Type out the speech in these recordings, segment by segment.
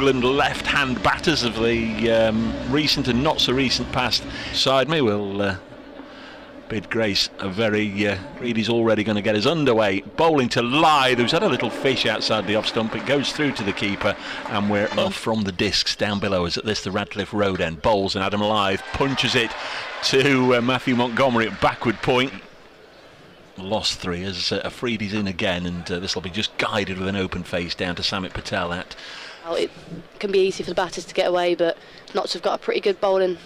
England left-hand batters of the recent and not so recent past side me will bid grace a very Reedy's already going to get us underway. Bowling to Lythe, who's had a little fish outside the off stump. It goes through to the keeper, and we're off from the discs down below us at this, the Radcliffe Road end. Bowls, and Adam Lythe punches it to Matthew Montgomery at backward point. Lost 3 as Afridi's in again, and this will be just guided with an open face down to Samit Patel. Well, it can be easy for the batters to get away, but Notts have got a pretty good bowling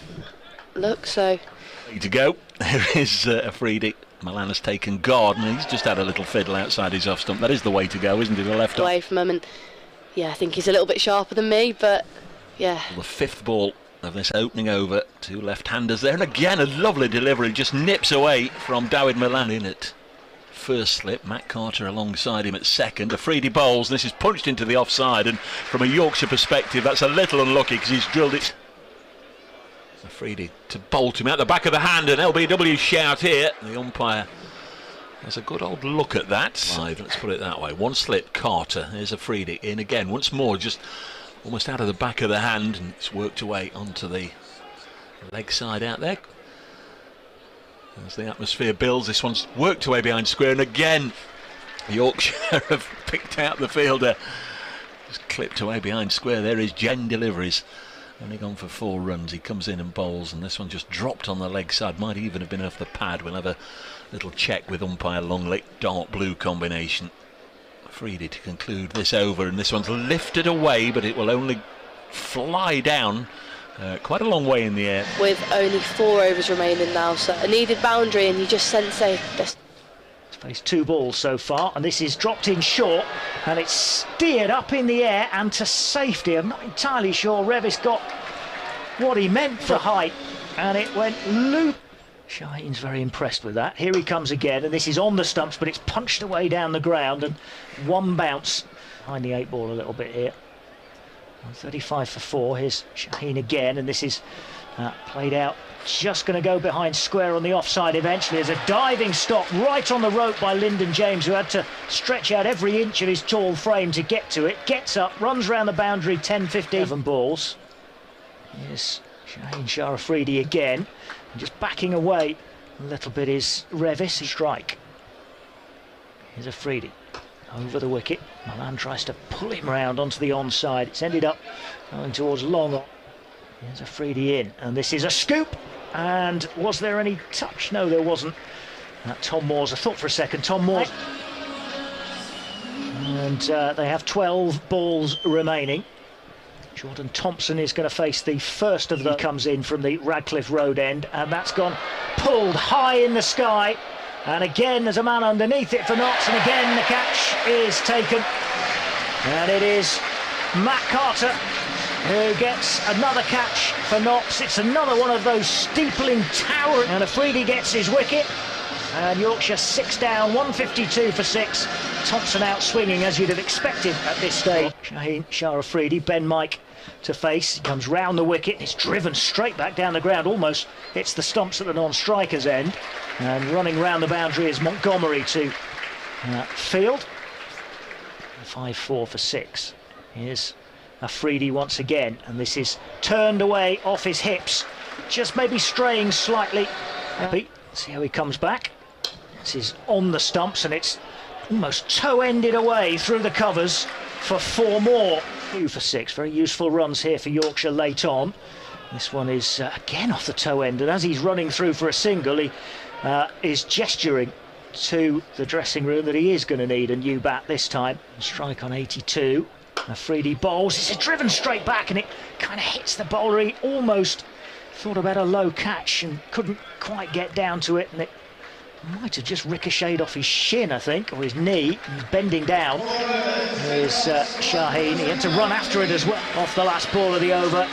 look, so... Ready to go. There is Afridi. Milan has taken guard, and he's just had a little fiddle outside his off stump. That is the way to go, isn't it? The left away from him, and yeah, I think he's a little bit sharper than me, but yeah. The 5th ball of this opening over, 2 left-handers there, and again a lovely delivery, just nips away from Dawid Milan in it. First slip, Matt Carter alongside him at second. Afridi bowls, and this is punched into the offside, and from a Yorkshire perspective that's a little unlucky because he's drilled it. Afridi to bolt him out the back of the hand, and LBW shout here. The umpire has a good old look at that. Let's put it that way. One slip, Carter, there's Afridi in again once more, just almost out of the back of the hand, and it's worked away onto the leg side out there. As the atmosphere builds, this one's worked away behind square, and again Yorkshire have picked out the fielder. Just clipped away behind square. There is Jen deliveries. Only gone for 4 runs. He comes in and bowls, and this one just dropped on the leg side. Might even have been off the pad. We'll have a little check with umpire Longley. Dark blue combination. Afridi to conclude this over, and this one's lifted away, but it will only fly down quite a long way in the air. With only 4 overs remaining now, so a needed boundary, and you just sense this. Faced 2 balls so far, and this is dropped in short, and it's steered up in the air and to safety. I'm not entirely sure Revis got what he meant for height, and it went loop. Shaheen's very impressed with that. Here he comes again, and this is on the stumps, but it's punched away down the ground, and 1 bounce behind the 8 ball a little bit here. 35 for 4. Here's Shaheen again, and this is played out. Just going to go behind square on the offside eventually. There's a diving stop right on the rope by Lyndon James, who had to stretch out every inch of his tall frame to get to it. Gets up, runs round the boundary, 10-15. 7 balls. Here's Shaheen Shah Afridi again. And just backing away a little bit is Revis. Strike. Here's Afridi. Over the wicket. Milan tries to pull him round onto the onside. It's ended up going towards long. Here's Afridi in, and this is a scoop. And was there any touch? No, there wasn't. Tom Moores, I thought for a second, Tom Moores. And they have 12 balls remaining. Jordan Thompson is going to face the first of them. He comes in from the Radcliffe Road end, and that's gone pulled high in the sky. And again, there's a man underneath it for Notts, and again the catch is taken. And it is Matt Carter who gets another catch for Notts. It's another one of those steepling tower, and Afridi gets his wicket, and Yorkshire 6 down, 152 for 6. Thompson out swinging as you'd have expected at this stage. Shaheen Shah Afridi, Ben Mike to face. He comes round the wicket, it's driven straight back down the ground, almost hits the stumps at the non-striker's end, and running round the boundary is Montgomery to field. 5-4 for 6. Here's Afridi once again, and this is turned away off his hips, just maybe straying slightly. See how he comes back. This is on the stumps, and it's almost toe-ended away through the covers for 4 more. 2 for 6, very useful runs here for Yorkshire late on. This one is again off the toe end, and as he's running through for a single, he is gesturing to the dressing room that he is going to need a new bat this time. Strike on 82. Afridi bowls, it's driven straight back, and it kind of hits the bowler. He almost thought about a low catch and couldn't quite get down to it, and it might have just ricocheted off his shin, I think, or his knee. He's bending down. There's Shaheen. He had to run after it as well off the last ball of the over.